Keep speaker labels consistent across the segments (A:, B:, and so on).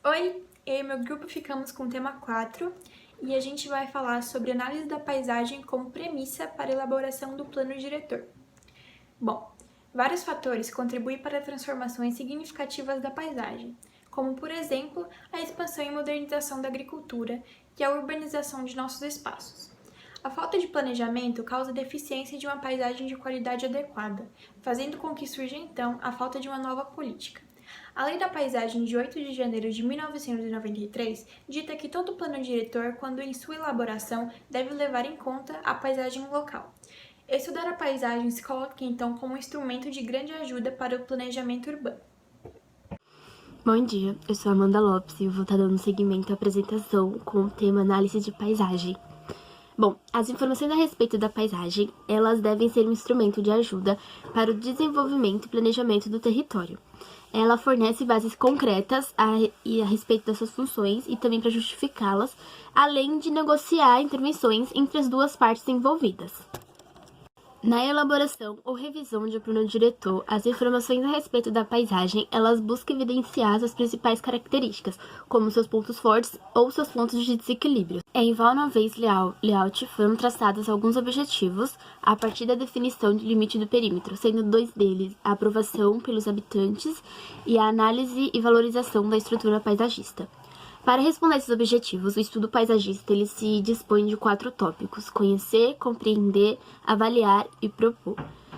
A: Oi, eu e meu grupo ficamos com o tema 4 e a gente vai falar sobre análise da paisagem como premissa para a elaboração do plano diretor. Bom, vários fatores contribuem para transformações significativas da paisagem, como, por exemplo, a expansão e modernização da agricultura e a urbanização de nossos espaços. A falta de planejamento causa deficiência de uma paisagem de qualidade adequada, fazendo com que surja então a falta de uma nova política. A Lei da Paisagem de 8 de janeiro de 1993 dita que todo plano diretor, quando em sua elaboração, deve levar em conta a paisagem local. Estudar a paisagem se coloca então como um instrumento de grande ajuda para o planejamento urbano.
B: Bom dia, eu sou Amanda Lopes e eu vou estar dando seguimento à apresentação com o tema análise de paisagem. Bom, as informações a respeito da paisagem, elas devem ser um instrumento de ajuda para o desenvolvimento e planejamento do território. Ela fornece bases concretas a respeito das suas funções e também para justificá-las, além de negociar intervenções entre as duas partes envolvidas. Na elaboração ou revisão de um plano diretor, as informações a respeito da paisagem, elas buscam evidenciar suas principais características, como seus pontos fortes ou seus pontos de desequilíbrio. Em Vaughan-Weiss Layout foram traçados alguns objetivos a partir da definição de limite do perímetro, sendo dois deles a aprovação pelos habitantes e a análise e valorização da estrutura paisagista. Para responder a esses objetivos, o estudo paisagista ele se dispõe de 4 tópicos: conhecer, compreender, avaliar e propor.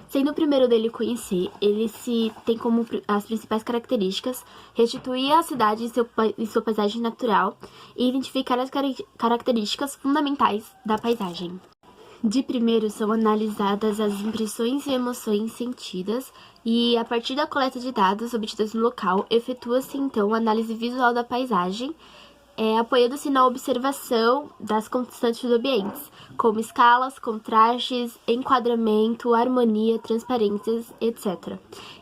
B: Sendo o primeiro dele conhecer, ele se tem como as principais características restituir a cidade em sua paisagem natural e identificar as características fundamentais da paisagem. De primeiro, são analisadas as impressões e emoções sentidas e, a partir da coleta de dados obtidos no local, efetua-se, então, a análise visual da paisagem, apoiando-se na observação das constantes dos ambientes, como escalas, contrastes, enquadramento, harmonia, transparências, etc.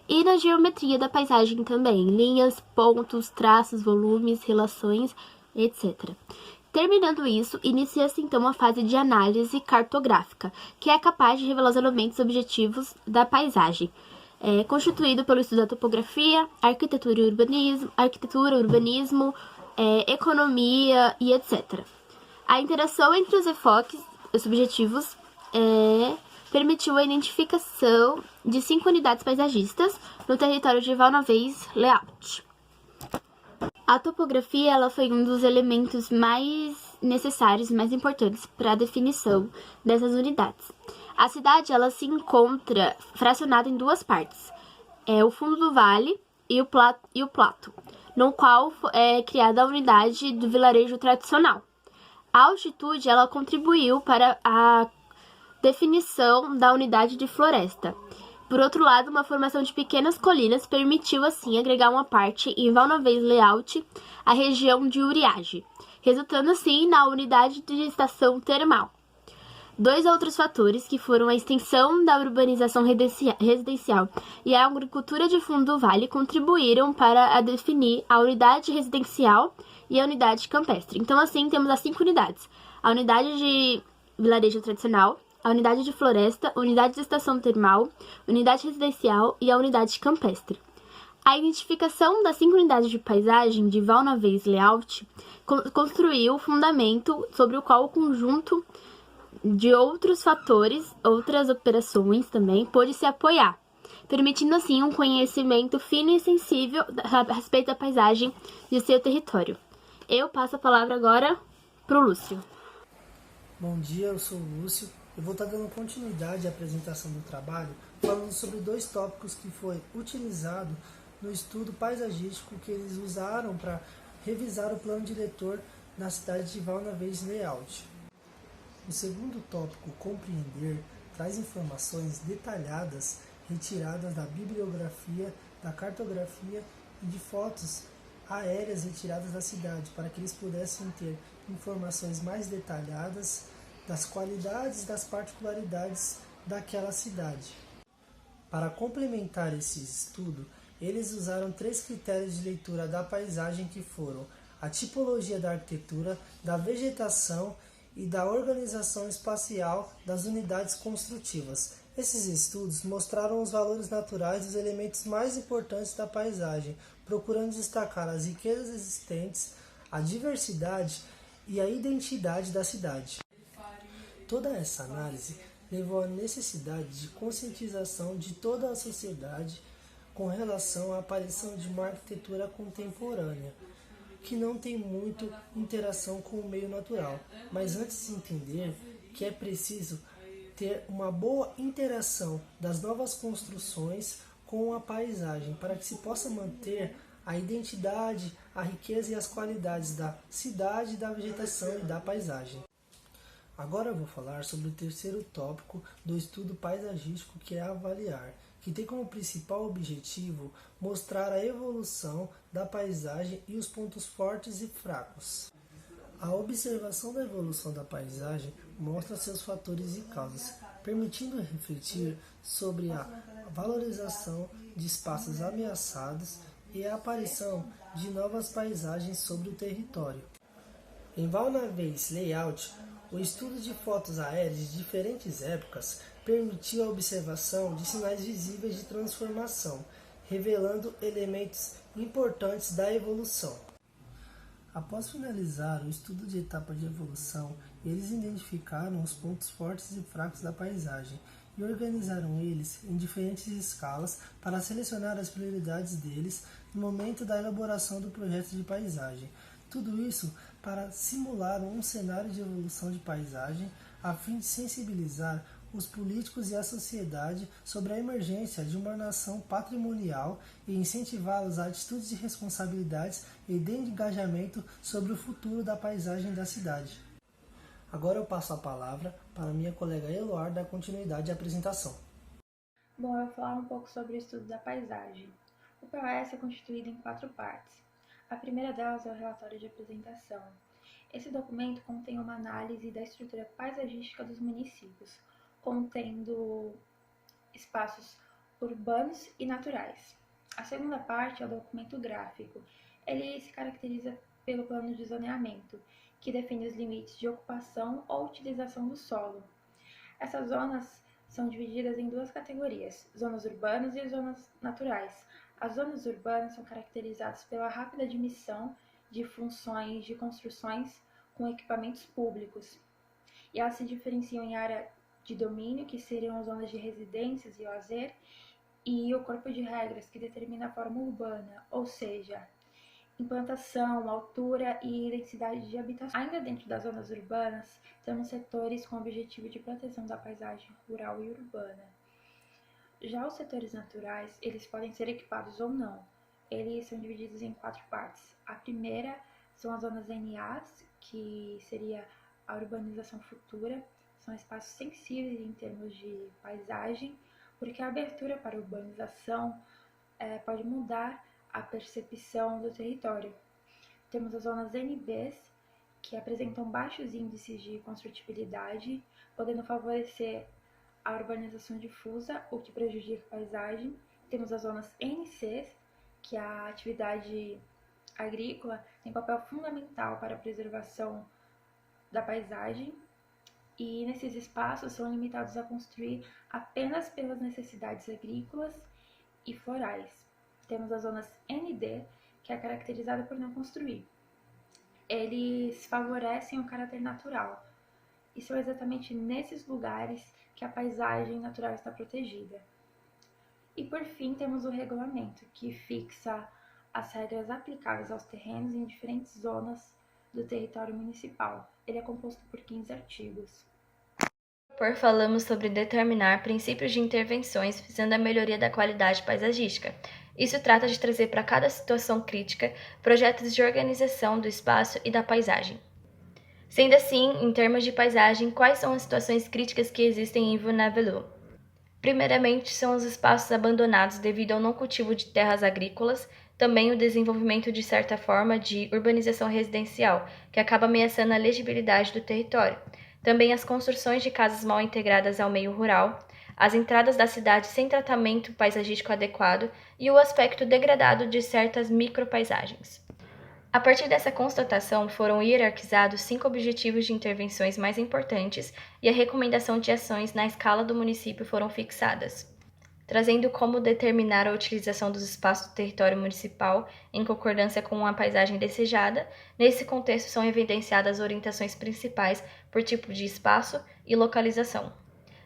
B: E na geometria da paisagem também, linhas, pontos, traços, volumes, relações, etc. Terminando isso, inicia-se então a fase de análise cartográfica, que é capaz de revelar os elementos objetivos da paisagem, constituído pelo estudo da topografia, arquitetura e urbanismo, economia e etc. A interação entre os enfoques, os objetivos, permitiu a identificação de 5 unidades paisagistas no território de Vaughan-Weiss Layout. A topografia ela foi um dos elementos mais necessários e mais importantes para a definição dessas unidades. A cidade ela se encontra fracionada em 2 partes, o fundo do vale e o plato, no qual é criada a unidade do vilarejo tradicional. A altitude ela contribuiu para a definição da unidade de floresta. Por outro lado, uma formação de pequenas colinas permitiu, assim, agregar uma parte em Vaughan-Weiss Layout, a região de Uriage, resultando, assim, na unidade de estação termal. 2 outros fatores, que foram a extensão da urbanização residencial e a agricultura de fundo do vale, contribuíram para a definir a unidade residencial e a unidade campestre. Então, assim, temos as 5 unidades. A unidade de vilarejo tradicional, a unidade de floresta, a unidade de estação termal, unidade residencial e a unidade campestre. A identificação das 5 unidades de paisagem de Vaughan-Weiss Layout construiu o fundamento sobre o qual o conjunto de outros fatores, outras operações também, pôde se apoiar, permitindo assim um conhecimento fino e sensível a respeito da paisagem de seu território. Eu passo a palavra agora para o Lúcio.
C: Bom dia, eu sou o Lúcio. Eu vou estar dando continuidade à apresentação do trabalho, falando sobre 2 tópicos que foi utilizado no estudo paisagístico que eles usaram para revisar o plano diretor na cidade de Vaughan-Weiss Layout. O segundo tópico, compreender, traz informações detalhadas retiradas da bibliografia, da cartografia e de fotos aéreas retiradas da cidade, para que eles pudessem ter informações mais detalhadas das qualidades e das particularidades daquela cidade. Para complementar esse estudo, eles usaram 3 critérios de leitura da paisagem que foram a tipologia da arquitetura, da vegetação e da organização espacial das unidades construtivas. Esses estudos mostraram os valores naturais dos elementos mais importantes da paisagem, procurando destacar as riquezas existentes, a diversidade e a identidade da cidade. Toda essa análise levou à necessidade de conscientização de toda a sociedade com relação à aparição de uma arquitetura contemporânea, que não tem muito interação com o meio natural. Mas antes de entender que é preciso ter uma boa interação das novas construções com a paisagem, para que se possa manter a identidade, a riqueza e as qualidades da cidade, da vegetação e da paisagem. Agora eu vou falar sobre o terceiro tópico do estudo paisagístico, que é avaliar, que tem como principal objetivo mostrar a evolução da paisagem e os pontos fortes e fracos. A observação da evolução da paisagem mostra seus fatores e causas, permitindo refletir sobre a valorização de espaços ameaçados e a aparição de novas paisagens sobre o território. Em Valnaves Layout, o estudo de fotos aéreas de diferentes épocas permitiu a observação de sinais visíveis de transformação, revelando elementos importantes da evolução. Após finalizar o estudo de etapa de evolução, eles identificaram os pontos fortes e fracos da paisagem e organizaram eles em diferentes escalas para selecionar as prioridades deles no momento da elaboração do projeto de paisagem. Tudo isso para simular um cenário de evolução de paisagem a fim de sensibilizar os políticos e a sociedade sobre a emergência de uma nação patrimonial e incentivá-los a atitudes de responsabilidades e de engajamento sobre o futuro da paisagem da cidade. Agora eu passo a palavra para minha colega Eloar dar continuidade à apresentação.
A: Bom, eu vou falar um pouco sobre o estudo da paisagem. O POS é constituído em 4 partes. A primeira delas é o relatório de apresentação. Esse documento contém uma análise da estrutura paisagística dos municípios, contendo espaços urbanos e naturais. A segunda parte é o documento gráfico. Ele se caracteriza pelo plano de zoneamento, que define os limites de ocupação ou utilização do solo. Essas zonas são divididas em 2 categorias, zonas urbanas e zonas naturais. As zonas urbanas são caracterizadas pela rápida admissão de funções de construções com equipamentos públicos, e elas se diferenciam em área de domínio, que seriam as zonas de residências e lazer, e o corpo de regras, que determina a forma urbana, ou seja, implantação, altura e densidade de habitação. Ainda dentro das zonas urbanas, temos setores com o objetivo de proteção da paisagem rural e urbana. Já os setores naturais, eles podem ser equipados ou não. Eles são divididos em 4 partes. A primeira são as zonas NAs, que seria a urbanização futura. São espaços sensíveis em termos de paisagem, porque a abertura para a urbanização pode mudar a percepção do território. Temos as zonas NBs, que apresentam baixos índices de construtibilidade, podendo favorecer a urbanização difusa, o que prejudica a paisagem. Temos as zonas NCs, que a atividade agrícola tem papel fundamental para a preservação da paisagem, e nesses espaços são limitados a construir apenas pelas necessidades agrícolas e florais. Temos as zonas ND, que é caracterizada por não construir. Eles favorecem o caráter natural, e são exatamente nesses lugares que a paisagem natural está protegida. E por fim temos o regulamento, que fixa as regras aplicáveis aos terrenos em diferentes zonas do território municipal. Ele é composto por 15 artigos.
B: Falamos sobre determinar princípios de intervenções visando a melhoria da qualidade paisagística. Isso trata de trazer para cada situação crítica projetos de organização do espaço e da paisagem. Sendo assim, em termos de paisagem, quais são as situações críticas que existem em Vulnerable? Primeiramente, são os espaços abandonados devido ao não cultivo de terras agrícolas, também o desenvolvimento de certa forma de urbanização residencial, que acaba ameaçando a legibilidade do território. Também as construções de casas mal integradas ao meio rural, as entradas da cidade sem tratamento paisagístico adequado e o aspecto degradado de certas micropaisagens. A partir dessa constatação, foram hierarquizados 5 objetivos de intervenções mais importantes e a recomendação de ações na escala do município foram fixadas.
D: trazendo como determinar a utilização dos espaços do território municipal em concordância com a paisagem desejada. Nesse contexto, são evidenciadas as orientações principais por tipo de espaço e localização.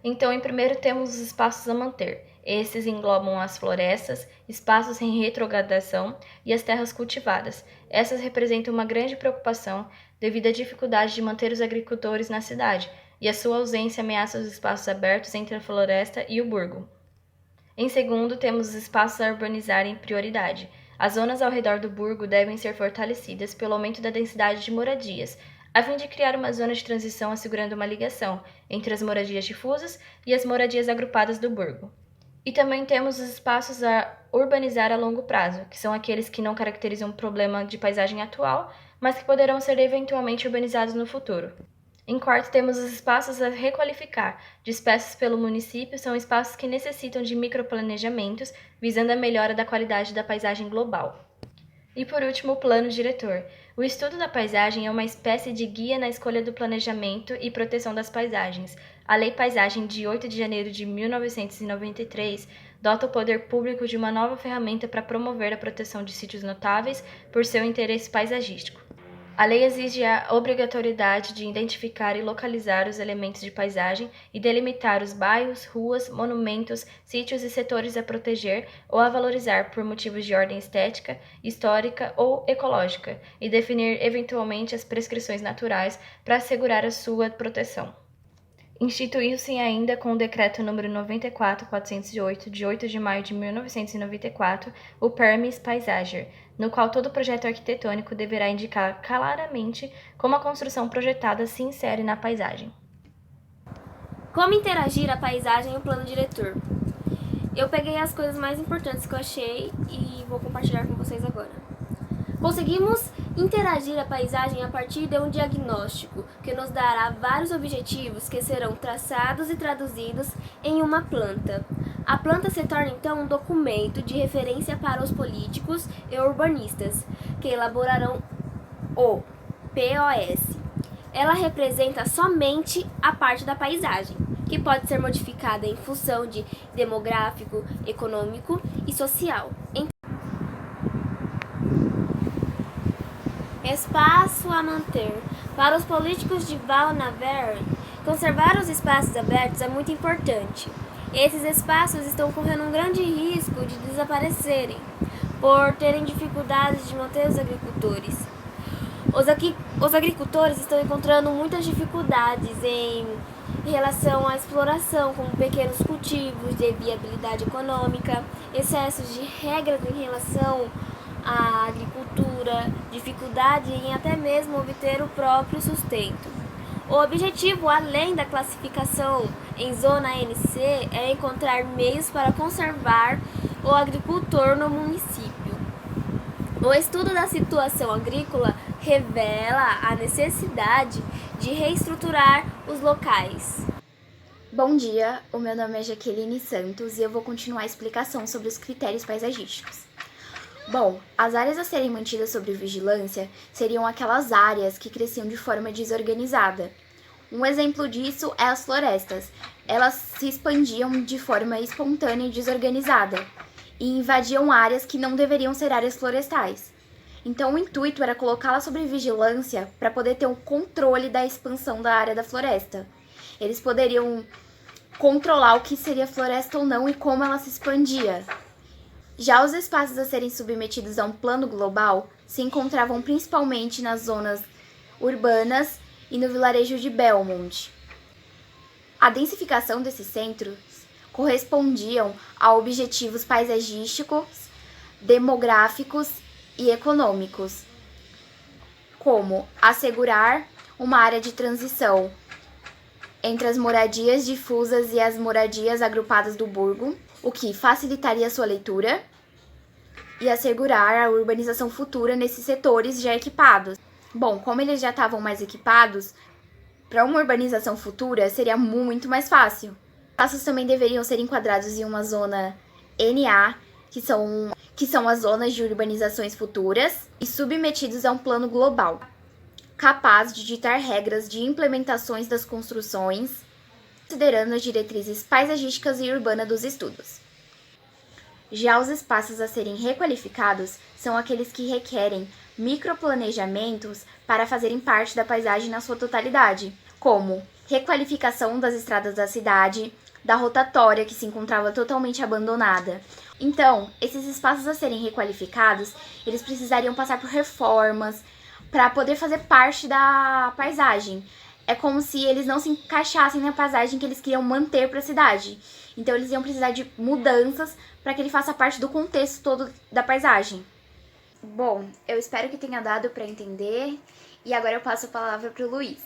D: Então, em primeiro, temos os espaços a manter. Esses englobam as florestas, espaços em retrogradação e as terras cultivadas. Essas representam uma grande preocupação devido à dificuldade de manter os agricultores na cidade, e a sua ausência ameaça os espaços abertos entre a floresta e o burgo. Em segundo, temos os espaços a urbanizar em prioridade. As zonas ao redor do burgo devem ser fortalecidas pelo aumento da densidade de moradias, a fim de criar uma zona de transição assegurando uma ligação entre as moradias difusas e as moradias agrupadas do burgo. E também temos os espaços a urbanizar a longo prazo, que são aqueles que não caracterizam um problema de paisagem atual, mas que poderão ser eventualmente urbanizados no futuro. Em quarto, temos os espaços a requalificar, dispersos pelo município, são espaços que necessitam de microplanejamentos, visando a melhora da qualidade da paisagem global. E por último, o plano diretor. O estudo da paisagem é uma espécie de guia na escolha do planejamento e proteção das paisagens. A Lei Paisagem de 8 de janeiro de 1993 dota o poder público de uma nova ferramenta para promover a proteção de sítios notáveis por seu interesse paisagístico. A lei exige a obrigatoriedade de identificar e localizar os elementos de paisagem e delimitar os bairros, ruas, monumentos, sítios e setores a proteger ou a valorizar por motivos de ordem estética, histórica ou ecológica, e definir eventualmente as prescrições naturais para assegurar a sua proteção. Instituiu-se ainda com o Decreto nº 94.408, de 8 de maio de 1994, o Permis Paysager, no qual todo projeto arquitetônico deverá indicar claramente como a construção projetada se insere na paisagem.
B: Como interagir a paisagem e o plano diretor? Eu peguei as coisas mais importantes que eu achei e vou compartilhar com vocês agora. Conseguimos interagir a paisagem a partir de um diagnóstico que nos dará vários objetivos que serão traçados e traduzidos em uma planta. A planta se torna então um documento de referência para os políticos e urbanistas que elaborarão o POS. Ela representa somente a parte da paisagem, que pode ser modificada em função de demográfico, econômico e social. Espaço a manter. Para os políticos de Val-na-Verne, conservar os espaços abertos é muito importante. Esses espaços estão correndo um grande risco de desaparecerem, por terem dificuldades de manter os agricultores. Os agricultores estão encontrando muitas dificuldades em relação à exploração, como pequenos cultivos de viabilidade econômica, excessos de regras em relação à agricultura, dificuldade em até mesmo obter o próprio sustento. O objetivo, além da classificação em zona NC, é encontrar meios para conservar o agricultor no município. O estudo da situação agrícola revela a necessidade de reestruturar os locais.
E: Bom dia, o meu nome é Jaqueline Santos e eu vou continuar a explicação sobre os critérios paisagísticos. Bom, as áreas a serem mantidas sob vigilância seriam aquelas áreas que cresciam de forma desorganizada. Um exemplo disso é as florestas. Elas se expandiam de forma espontânea e desorganizada e invadiam áreas que não deveriam ser áreas florestais. Então o intuito era colocá-las sob vigilância para poder ter um controle da expansão da área da floresta. Eles poderiam controlar o que seria floresta ou não e como ela se expandia. Já os espaços a serem submetidos a um plano global se encontravam principalmente nas zonas urbanas e no vilarejo de Belmont. A densificação desses centros correspondiam a objetivos paisagísticos, demográficos e econômicos, como assegurar uma área de transição entre as moradias difusas e as moradias agrupadas do burgo, o que facilitaria sua leitura, e assegurar a urbanização futura nesses setores já equipados. Bom, como eles já estavam mais equipados, para uma urbanização futura seria muito mais fácil. Os espaços também deveriam ser enquadrados em uma zona NA, que são as zonas de urbanizações futuras, e submetidos a um plano global, capaz de ditar regras de implementações das construções, considerando as diretrizes paisagísticas e urbanas dos estudos. Já os espaços a serem requalificados são aqueles que requerem microplanejamentos para fazerem parte da paisagem na sua totalidade, como requalificação das estradas da cidade, da rotatória que se encontrava totalmente abandonada. Então, esses espaços a serem requalificados, eles precisariam passar por reformas para poder fazer parte da paisagem. É como se eles não se encaixassem na paisagem que eles queriam manter para a cidade. Então, eles iam precisar de mudanças para que ele faça parte do contexto todo da paisagem. Bom, eu espero que tenha dado para entender. E agora eu passo a palavra para o Luiz.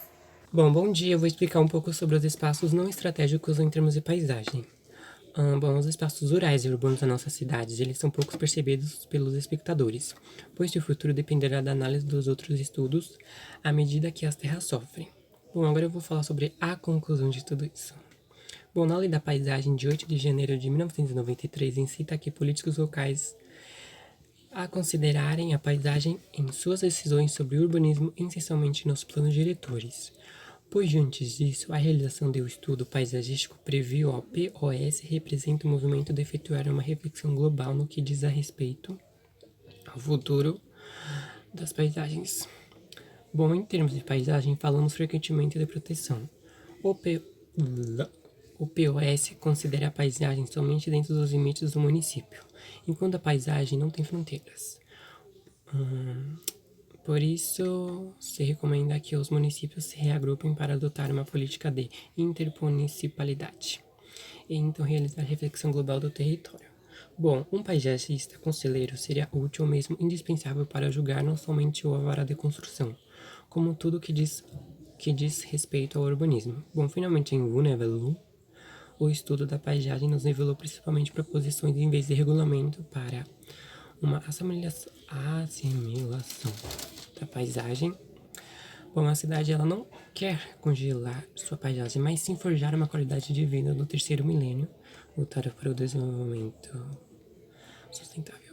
F: Bom dia, eu vou explicar um pouco sobre os espaços não estratégicos em termos de paisagem. Os espaços rurais e urbanos da nossa cidade, eles são poucos percebidos pelos espectadores, pois seu futuro dependerá da análise dos outros estudos à medida que as terras sofrem. Bom, agora eu vou falar sobre a conclusão de tudo isso. Bom, na Lei da Paisagem de 8 de janeiro de 1993, incita que políticos locais a considerarem a paisagem em suas decisões sobre urbanismo, essencialmente nos planos diretores. Pois antes disso, a realização do estudo paisagístico previu ao POS representa o movimento de efetuar uma reflexão global no que diz a respeito ao futuro das paisagens. Bom, em termos de paisagem, falamos frequentemente de proteção. O POS considera a paisagem somente dentro dos limites do município, enquanto a paisagem não tem fronteiras. Por isso, se recomenda que os municípios se reagrupem para adotar uma política de intermunicipalidade e então realizar reflexão global do território. Bom, um paisagista conselheiro seria útil ou mesmo indispensável para julgar não somente o alvará de construção, como tudo que diz respeito ao urbanismo. Bom, finalmente em Vunevelu, o estudo da paisagem nos revelou principalmente proposições em vez de regulamento para uma assimilação da paisagem. Bom, a cidade ela não quer congelar sua paisagem, mas sim forjar uma qualidade de vida do terceiro milênio, voltada para o desenvolvimento sustentável.